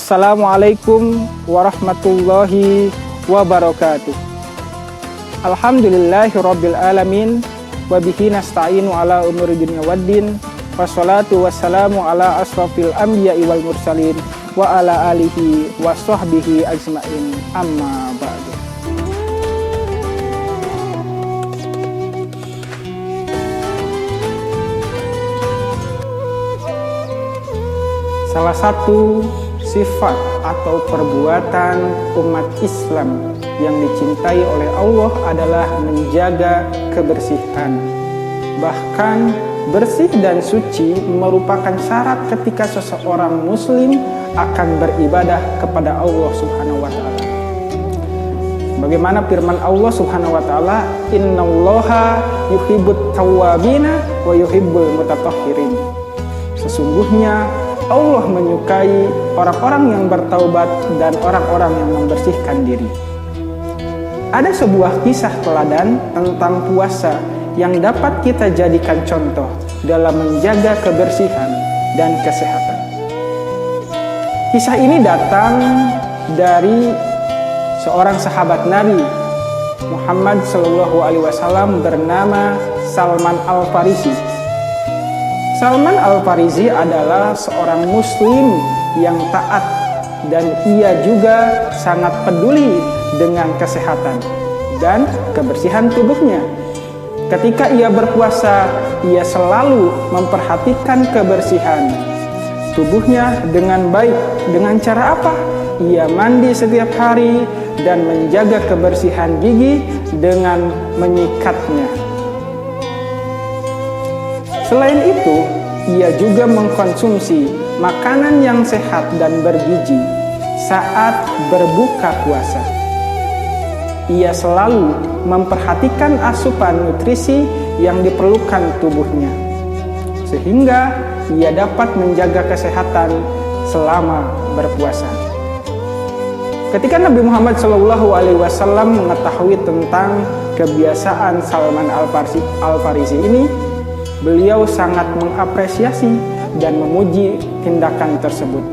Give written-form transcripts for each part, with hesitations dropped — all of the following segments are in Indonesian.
Assalamualaikum warahmatullahi wabarakatuh. Alhamdulillahirabbil alamin wa bihi nasta'inu ala umuri dunya waddin. Wassalatu wassalamu ala asrofil anbiya'i wal mursalin wa ala alihi wa sahbihi ajma'in. Amma ba'du. Salah satu sifat atau perbuatan umat Islam yang dicintai oleh Allah adalah menjaga kebersihan. Bahkan bersih dan suci merupakan syarat ketika seseorang muslim akan beribadah kepada Allah Subhanahu wa taala. Bagaimana firman Allah Subhanahu wa taala, "Innallaha yuhibbut tawwabina wa yuhibbul mutatahhirin." Sesungguhnya Allah menyukai orang-orang yang bertaubat dan orang-orang yang membersihkan diri. Ada sebuah kisah teladan tentang puasa yang dapat kita jadikan contoh dalam menjaga kebersihan dan kesehatan. Kisah ini datang dari seorang sahabat Nabi Muhammad SAW bernama Salman Al-Farisi. Salman Al-Farisi adalah seorang muslim yang taat dan ia juga sangat peduli dengan kesehatan dan kebersihan tubuhnya. Ketika ia berpuasa, ia selalu memperhatikan kebersihan tubuhnya dengan baik. Dengan cara apa? Ia mandi setiap hari dan menjaga kebersihan gigi dengan menyikatnya. Selain itu, ia juga mengkonsumsi makanan yang sehat dan bergizi saat berbuka puasa. Ia selalu memperhatikan asupan nutrisi yang diperlukan tubuhnya, sehingga ia dapat menjaga kesehatan selama berpuasa. Ketika Nabi Muhammad SAW mengetahui tentang kebiasaan Salman Al-Farisi ini, beliau sangat mengapresiasi dan memuji tindakan tersebut.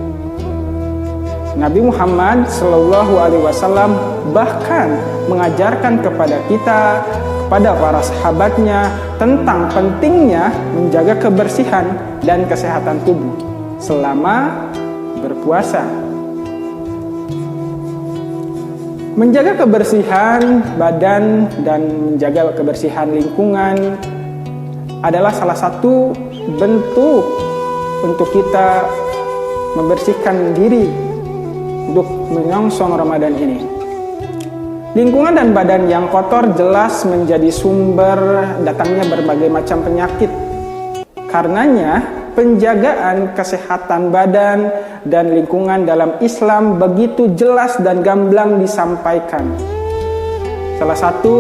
Nabi Muhammad SAW bahkan mengajarkan kepada kita, kepada para sahabatnya, tentang pentingnya menjaga kebersihan dan kesehatan tubuh selama berpuasa. Menjaga kebersihan badan dan menjaga kebersihan lingkungan adalah salah satu bentuk untuk kita membersihkan diri untuk menyongsong Ramadan ini. Lingkungan dan badan yang kotor jelas menjadi sumber datangnya berbagai macam penyakit. Karenanya, penjagaan kesehatan badan dan lingkungan dalam Islam begitu jelas dan gamblang disampaikan. Salah satu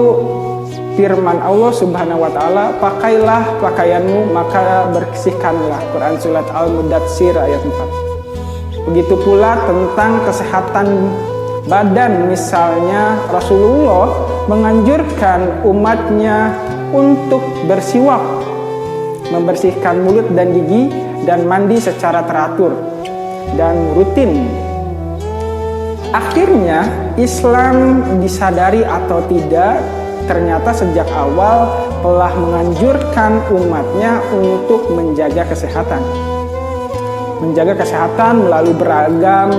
firman Allah Subhanahu wa taala, "Pakailah pakaianmu maka bersihkanlah." Quran surat Al-Mudatsir ayat 4. Begitu pula tentang kesehatan badan, misalnya Rasulullah menganjurkan umatnya untuk bersiwak, membersihkan mulut dan gigi dan mandi secara teratur dan rutin. Akhirnya Islam disadari atau tidak, ternyata sejak awal telah menganjurkan umatnya untuk menjaga kesehatan. Menjaga kesehatan melalui beragam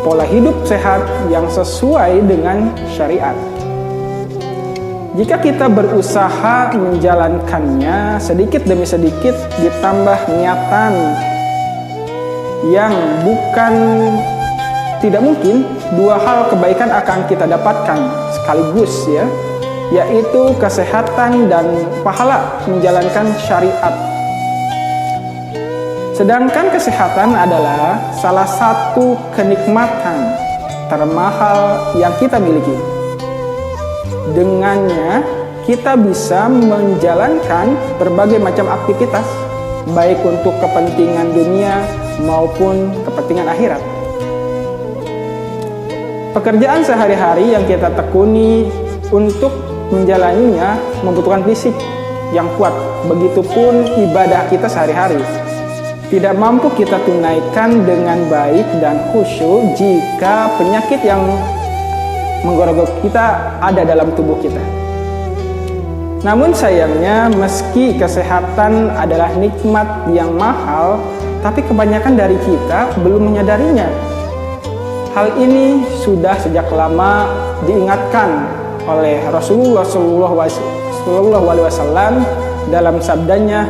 pola hidup sehat yang sesuai dengan syariat. Jika kita berusaha menjalankannya sedikit demi sedikit ditambah niatan yang bukan tidak mungkin, dua hal kebaikan akan kita dapatkan sekaligus, yaitu kesehatan dan pahala menjalankan syariat. Sedangkan kesehatan adalah salah satu kenikmatan termahal yang kita miliki. Dengannya kita bisa menjalankan berbagai macam aktivitas, baik untuk kepentingan dunia maupun kepentingan akhirat. Pekerjaan sehari-hari yang kita tekuni untuk menjalaninya membutuhkan fisik yang kuat. Begitupun ibadah kita sehari-hari. tidak mampu kita tunaikan dengan baik dan khusyuk jika penyakit yang menggerogoti kita ada dalam tubuh kita. Namun sayangnya, meski kesehatan adalah nikmat yang mahal, tapi kebanyakan dari kita belum menyadarinya. Hal ini sudah sejak lama diingatkan oleh Rasulullah SAW dalam sabdanya,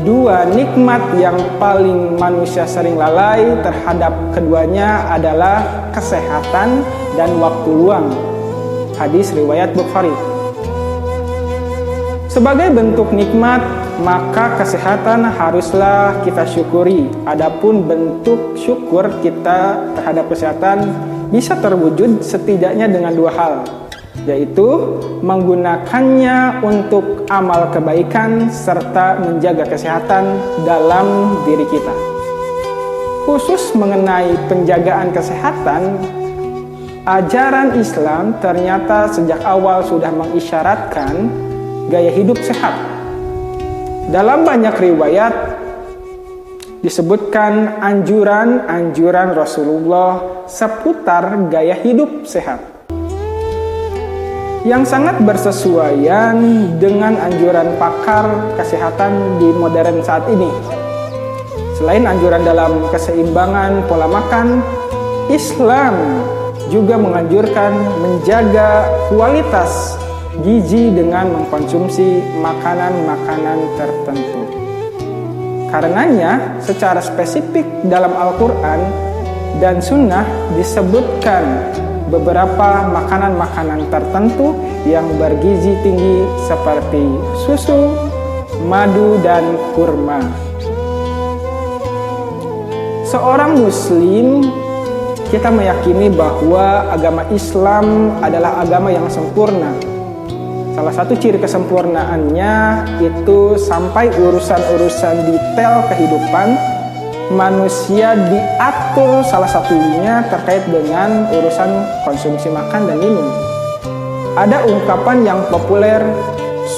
dua nikmat yang paling manusia sering lalai terhadap keduanya adalah kesehatan dan waktu luang. Hadis riwayat Bukhari. Sebagai bentuk nikmat, maka kesehatan haruslah kita syukuri. Adapun bentuk syukur kita terhadap kesehatan bisa terwujud setidaknya dengan dua hal, yaitu menggunakannya untuk amal kebaikan serta menjaga kesehatan dalam diri kita. Khusus mengenai penjagaan kesehatan, ajaran Islam ternyata sejak awal sudah mengisyaratkan gaya hidup sehat. Dalam banyak riwayat disebutkan anjuran-anjuran Rasulullah seputar gaya hidup sehat yang sangat bersesuaian dengan anjuran pakar kesehatan di modern saat ini. Selain anjuran dalam keseimbangan pola makan, Islam juga menganjurkan menjaga kualitas gizi dengan mengkonsumsi makanan-makanan tertentu. Karenanya, secara spesifik dalam Al-Quran dan Sunnah disebutkan beberapa makanan-makanan tertentu yang bergizi tinggi seperti susu, madu, dan kurma. Seorang Muslim, kita meyakini bahwa agama Islam adalah agama yang sempurna. Salah satu ciri kesempurnaannya itu sampai urusan-urusan detail kehidupan manusia diatur, salah satunya terkait dengan urusan konsumsi makan dan minum. Ada ungkapan yang populer,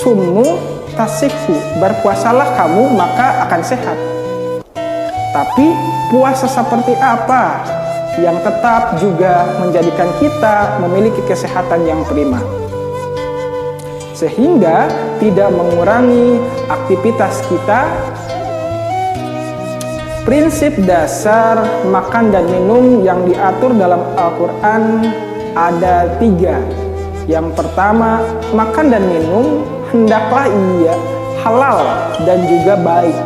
summu tasihhu, berpuasalah kamu maka akan sehat. Tapi puasa seperti apa yang tetap juga menjadikan kita memiliki kesehatan yang prima, sehingga tidak mengurangi aktivitas kita? Prinsip dasar makan dan minum yang diatur dalam Al-Quran ada 3. Yang pertama, makan dan minum hendaklah ia halal dan juga baik.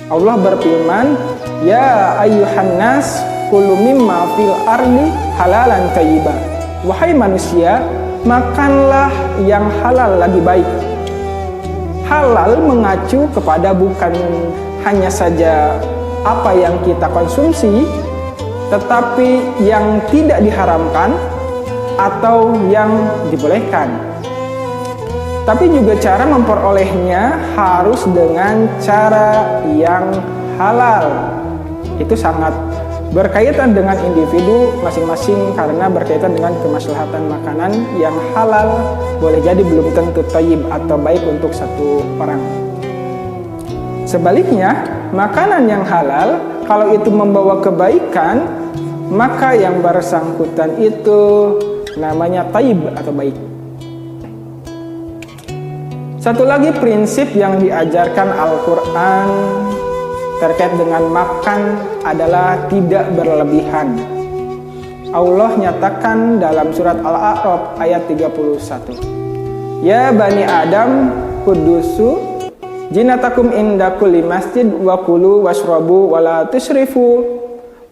Allah berfirman, ya ayyuhan nas kulu mimma fil ardi halalan thayyiban. Wahai manusia, makanlah yang halal lagi baik. Halal mengacu kepada bukan hanya saja apa yang kita konsumsi, tetapi yang tidak diharamkan atau yang dibolehkan. Tapi juga cara memperolehnya harus dengan cara yang halal. Itu sangat berkaitan dengan individu masing-masing karena berkaitan dengan kemaslahatan makanan yang halal boleh jadi belum tentu thayyib atau baik untuk satu orang. Sebaliknya, makanan yang halal kalau itu membawa kebaikan, maka yang bersangkutan itu namanya thayyib atau baik. Satu lagi prinsip yang diajarkan Al-Quran terkait dengan makan adalah tidak berlebihan. Allah nyatakan dalam surat Al-A'raf ayat 31. Ya Bani Adam, kudusu jinatakum inda kulli masjid wa kulu washrabu wa la tusrifu.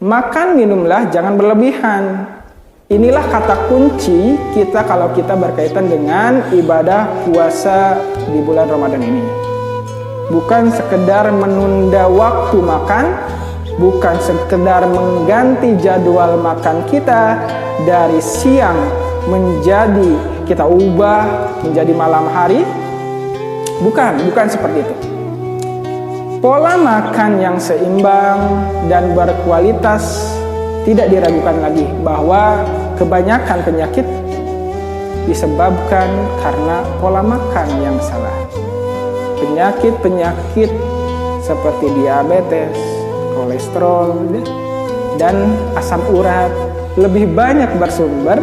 Makan minumlah, jangan berlebihan. Inilah kata kunci kita kalau kita berkaitan dengan ibadah puasa di bulan Ramadan ini. Bukan sekedar menunda waktu makan, bukan sekedar mengganti jadwal makan kita dari siang menjadi kita ubah menjadi malam hari. Bukan seperti itu. Pola makan yang seimbang dan berkualitas tidak diragukan lagi bahwa kebanyakan penyakit disebabkan karena pola makan yang salah. Penyakit-penyakit seperti diabetes, kolesterol, dan asam urat lebih banyak bersumber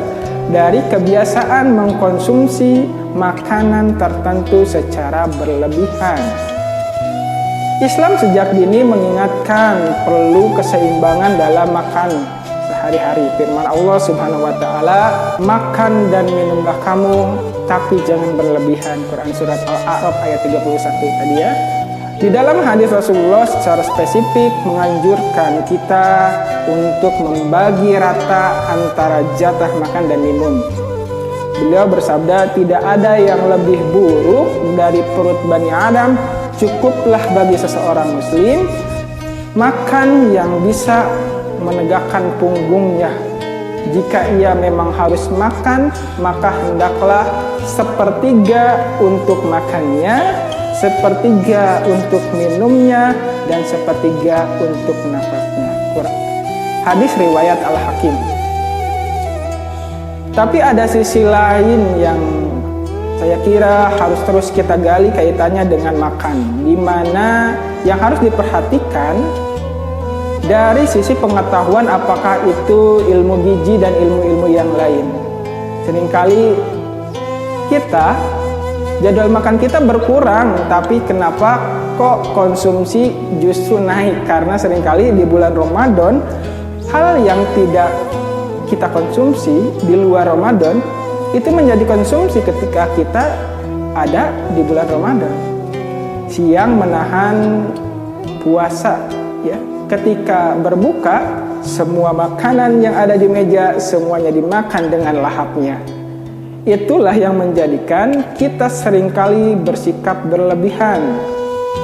dari kebiasaan mengkonsumsi makanan tertentu secara berlebihan. Islam sejak dini mengingatkan perlu keseimbangan dalam makan sehari-hari. Firman Allah Subhanahu wa taala, "Makan dan minumlah kamu, tapi jangan berlebihan." Quran surat Al-A'raf ayat 31 tadi ya. Di dalam hadis Rasulullah secara spesifik menganjurkan kita untuk membagi rata antara jatah makan dan minum. Beliau bersabda, tidak ada yang lebih buruk dari perut Bani Adam. Cukuplah bagi seseorang muslim makan yang bisa menegakkan punggungnya. Jika ia memang harus makan, maka hendaklah sepertiga untuk makannya, sepertiga untuk minumnya, dan sepertiga untuk nafasnya. Hadis riwayat Al-Hakim. Tapi ada sisi lain yang saya kira harus terus kita gali kaitannya dengan makan, di mana yang harus diperhatikan dari sisi pengetahuan apakah itu ilmu gizi dan ilmu-ilmu yang lain. Seringkali kita jadwal makan kita berkurang, tapi kenapa kok konsumsi justru naik? Karena seringkali di bulan Ramadan hal yang tidak kita konsumsi di luar Ramadan itu menjadi konsumsi ketika kita ada di bulan Ramadan. Siang menahan puasa ya. Ketika berbuka, semua makanan yang ada di meja semuanya dimakan dengan lahapnya. Itulah yang menjadikan kita seringkali bersikap berlebihan.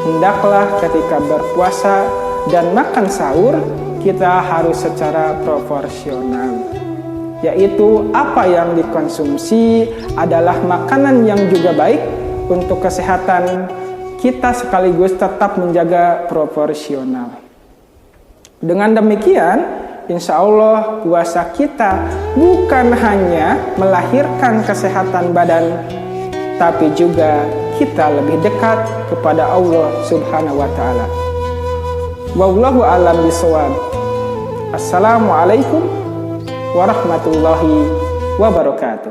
Hendaklah ketika berpuasa dan makan sahur, kita harus secara proporsional. Yaitu apa yang dikonsumsi adalah makanan yang juga baik untuk kesehatan kita sekaligus tetap menjaga proporsional. Dengan demikian, insya Allah puasa kita bukan hanya melahirkan kesehatan badan, tapi juga kita lebih dekat kepada Allah Subhanahu wa ta'ala. Wallahu a'lam bishawab. Assalamualaikum warahmatullahi wabarakatuh.